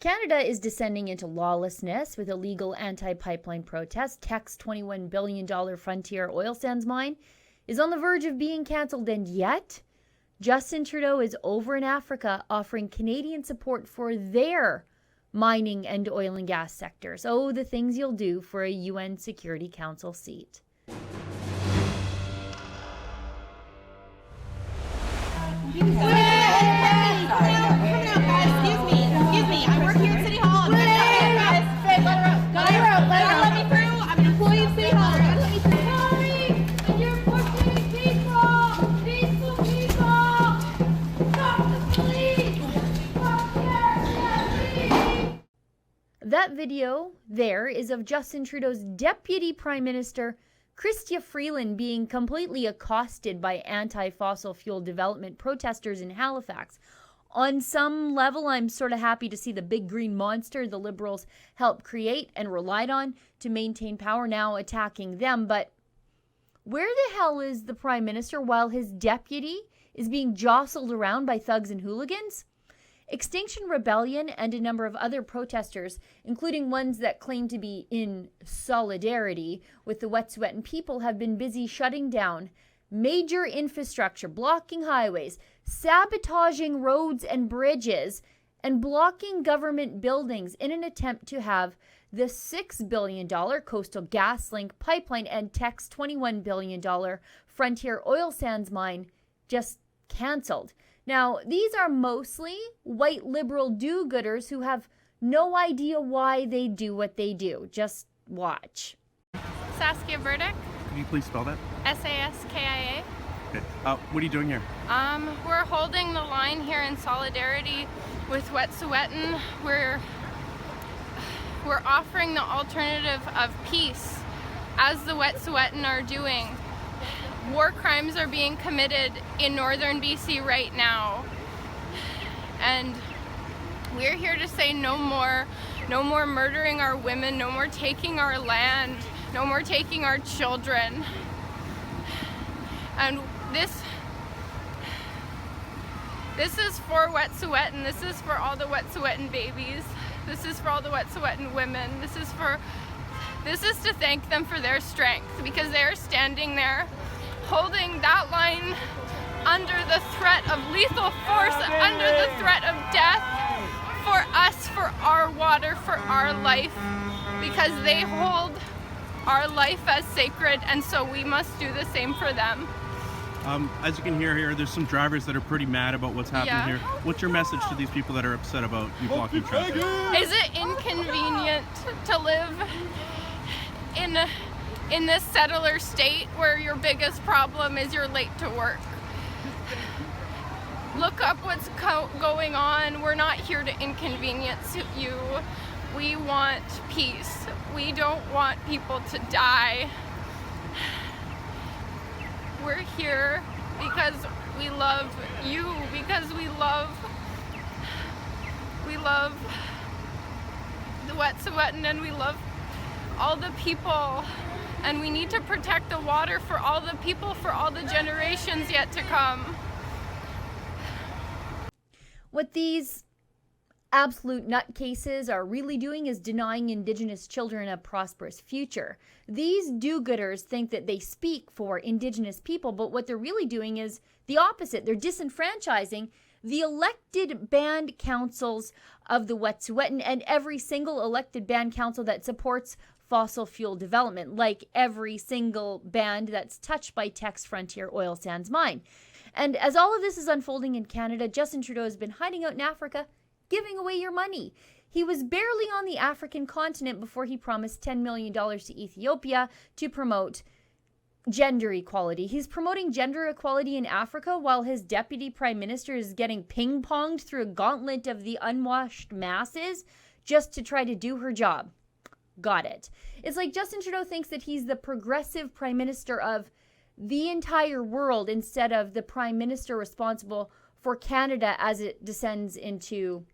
Canada is descending into lawlessness with illegal anti-pipeline protests. Teck's $21 billion Frontier oil sands mine is on the verge of being cancelled, and yet Justin Trudeau is over in Africa offering Canadian support for their mining and oil and gas sectors. Oh, the things you'll do for a UN Security Council seat. Excuse me. I work here at City Hall. Let me through. I'm an employee of City Hall. Let me through. Sorry, you're pushing people. Peaceful people. Stop the police. That video there is of Justin Trudeau's Deputy Prime Minister Chrystia Freeland being completely accosted by anti-fossil fuel development protesters in Halifax. On some level, I'm sort of happy to see the big green monster the Liberals helped create and relied on to maintain power now attacking them. But where the hell is the Prime Minister while his deputy is being jostled around by thugs and hooligans? Extinction Rebellion and a number of other protesters, including ones that claim to be in solidarity with the Wet'suwet'en people, have been busy shutting down major infrastructure, blocking highways, sabotaging roads and bridges, and blocking government buildings in an attempt to have the $6 billion Coastal GasLink pipeline and Teck's $21 billion Frontier oil sands mine just cancelled. Now, these are mostly white liberal do-gooders who have no idea why they do what they do. Just watch. Saskia Burdick. Could you please spell that? SASKIA. Okay. What are you doing here? We're holding the line here in solidarity with Wet'suwet'en. We're offering the alternative of peace, as the Wet'suwet'en are doing. War crimes are being committed in northern BC right now, and we're here to say no more murdering our women, no more taking our land, no more taking our children. And this is for Wet'suwet'en. This is for all the Wet'suwet'en babies. This is for all the Wet'suwet'en women. This is to thank them for their strength, because they're standing there holding that line under the threat of lethal force, under the threat of death, for us, for our water, for our life, because they hold our life as sacred, and so we must do the same for them. As you can hear here, there's some drivers that are pretty mad about what's happening here. What's your message to these people that are upset about you blocking traffic? Is it inconvenient to live in this settler state where your biggest problem is you're late to work? Look up what's going on. We're not here to inconvenience you. We want peace. We don't want people to die. We're here because we love you, because we love the Wet'suwet'en, and we love all the people, and we need to protect the water for all the people, for all the generations yet to come. What these absolute nutcases are really doing is denying Indigenous children a prosperous future. These do-gooders think that they speak for Indigenous people, but what they're really doing is the opposite. They're disenfranchising the elected band councils of the Wet'suwet'en and every single elected band council that supports fossil fuel development, like every single band that's touched by Teck's Frontier oil sands mine. And as all of this is unfolding in Canada, Justin Trudeau has been hiding out in Africa, giving away your money. He was barely on the African continent before he promised $10 million to Ethiopia to promote gender equality. He's promoting gender equality in Africa while his deputy prime minister is getting ping-ponged through a gauntlet of the unwashed masses just to try to do her job. Got it. It's like Justin Trudeau thinks that he's the progressive prime minister of the entire world instead of the prime minister responsible for Canada as it descends into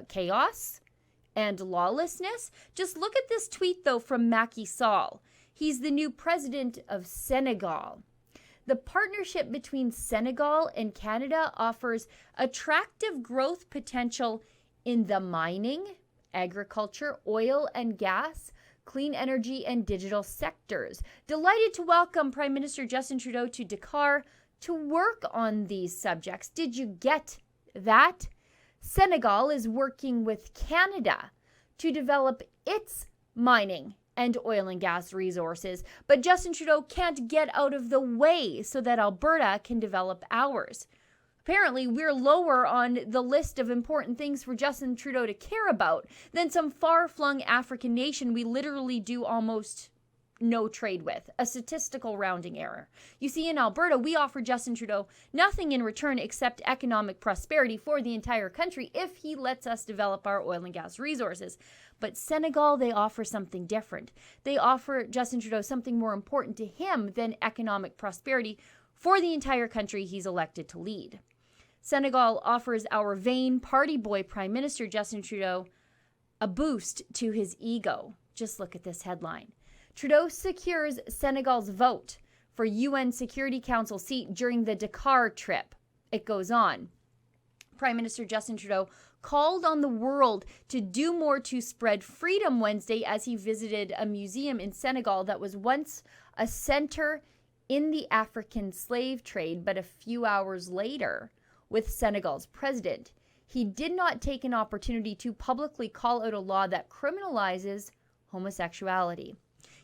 chaos and lawlessness. Just look at this tweet, though, from Macky Sall. He's the new president of Senegal. The partnership between Senegal and Canada offers attractive growth potential in the mining, agriculture, oil and gas, clean energy, and digital sectors. Delighted to welcome Prime Minister Justin Trudeau to Dakar to work on these subjects. Did you get that? Senegal is working with Canada to develop its mining and oil and gas resources, but Justin Trudeau can't get out of the way so that Alberta can develop ours. Apparently, we're lower on the list of important things for Justin Trudeau to care about than some far-flung African nation we literally do almost no trade with. A statistical rounding error. You see, in Alberta, we offer Justin Trudeau nothing in return except economic prosperity for the entire country if he lets us develop our oil and gas resources. But Senegal, they offer something different. They offer Justin Trudeau something more important to him than economic prosperity for the entire country he's elected to lead. Senegal offers our vain party boy Prime Minister Justin Trudeau a boost to his ego. Just look at this headline. Trudeau secures Senegal's vote for UN Security Council seat during the Dakar trip. It goes on. Prime Minister Justin Trudeau called on the world to do more to spread freedom Wednesday as he visited a museum in Senegal that was once a center in the African slave trade, but a few hours later, with Senegal's president, he did not take an opportunity to publicly call out a law that criminalizes homosexuality.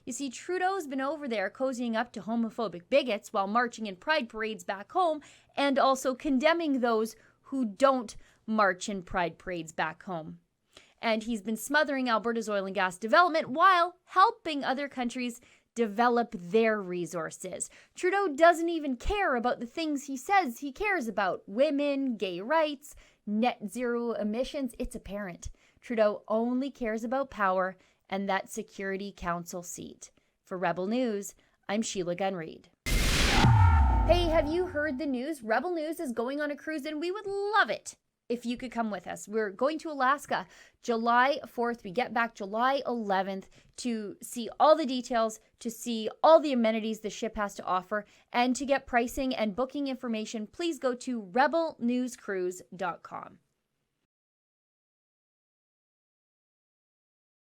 You see, Trudeau's been over there cozying up to homophobic bigots while marching in pride parades back home and also condemning those who don't march in pride parades back home. And he's been smothering Alberta's oil and gas development while helping other countries develop their resources. Trudeau doesn't even care about the things he says he cares about. Women, gay rights, net zero emissions. It's apparent. Trudeau only cares about power and that Security Council seat. For Rebel News, I'm Sheila Gunn Reid. Hey, have you heard the news? Rebel News is going on a cruise and we would love it if you could come with us. We're going to Alaska July 4th. We get back July 11th to see all the details, to see all the amenities the ship has to offer, and to get pricing and booking information, please go to rebelnewscruise.com.